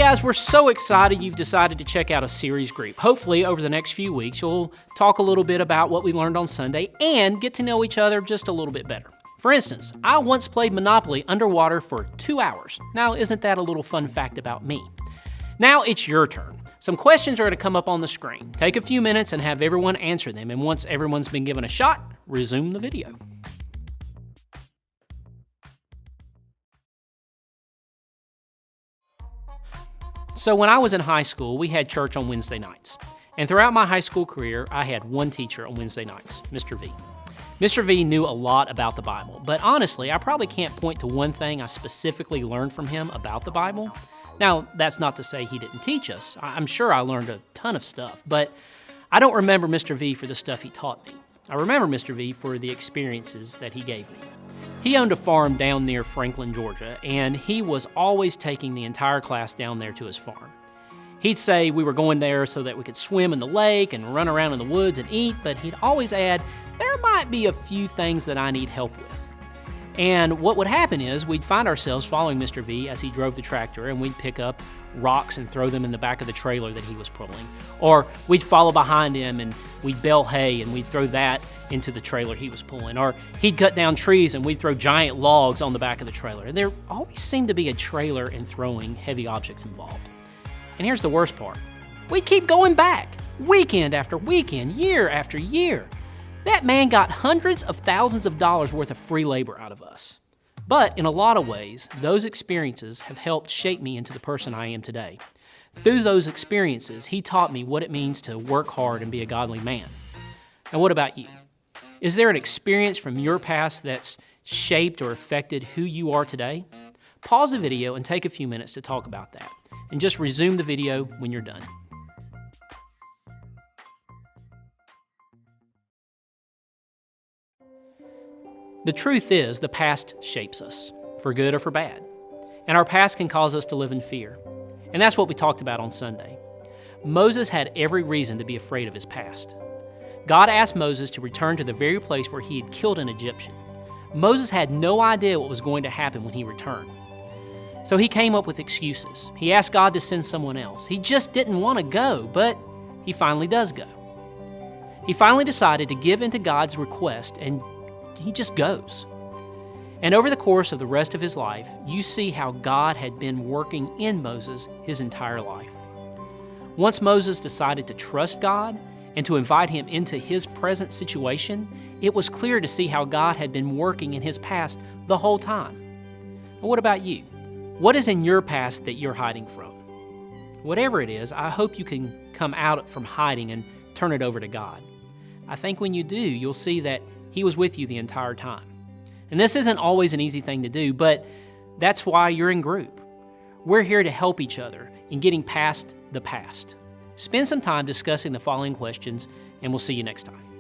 guys, we're so excited you've decided to check out a series group. Hopefully, over the next few weeks, you'll talk a little bit about what we learned on Sunday and get to know each other just a little bit better. For instance, I once played Monopoly underwater for 2 hours. Now, isn't that a little fun fact about me? Now it's your turn. Some questions are going to come up on the screen. Take a few minutes and have everyone answer them, and once everyone's been given a shot, resume the video. So when I was in high school, we had church on Wednesday nights. And throughout my high school career, I had one teacher on Wednesday nights, Mr. V. Mr. V knew a lot about the Bible, but honestly, I probably can't point to one thing I specifically learned from him about the Bible. Now, that's not to say he didn't teach us. I'm sure I learned a ton of stuff, but I don't remember Mr. V for the stuff he taught me. I remember Mr. V for the experiences that he gave me. He owned a farm down near Franklin, Georgia, and he was always taking the entire class down there to his farm. He'd say we were going there so that we could swim in the lake and run around in the woods and eat, but he'd always add, there might be a few things that I need help with. And what would happen is we'd find ourselves following Mr. V as he drove the tractor, and we'd pick up rocks and throw them in the back of the trailer that he was pulling. Or we'd follow behind him and we'd bale hay and we'd throw that into the trailer he was pulling. Or he'd cut down trees and we'd throw giant logs on the back of the trailer. And there always seemed to be a trailer and throwing heavy objects involved. And here's the worst part. We'd keep going back, weekend after weekend, year after year. That man got hundreds of thousands of dollars worth of free labor out of us. But in a lot of ways, those experiences have helped shape me into the person I am today. Through those experiences, he taught me what it means to work hard and be a godly man. Now, what about you? Is there an experience from your past that's shaped or affected who you are today? Pause the video and take a few minutes to talk about that. And just resume the video when you're done. The truth is, the past shapes us, for good or for bad. And our past can cause us to live in fear. And that's what we talked about on Sunday. Moses had every reason to be afraid of his past. God asked Moses to return to the very place where he had killed an Egyptian. Moses had no idea what was going to happen when he returned. So he came up with excuses. He asked God to send someone else. He just didn't want to go, but he finally does go. He finally decided to give in to God's request, and he just goes. And over the course of the rest of his life, you see how God had been working in Moses his entire life. Once Moses decided to trust God and to invite him into his present situation, it was clear to see how God had been working in his past the whole time. Now, what about you? What is in your past that you're hiding from? Whatever it is, I hope you can come out from hiding and turn it over to God. I think when you do, you'll see that He was with you the entire time. And this isn't always an easy thing to do, but that's why you're in group. We're here to help each other in getting past the past. Spend some time discussing the following questions, and we'll see you next time.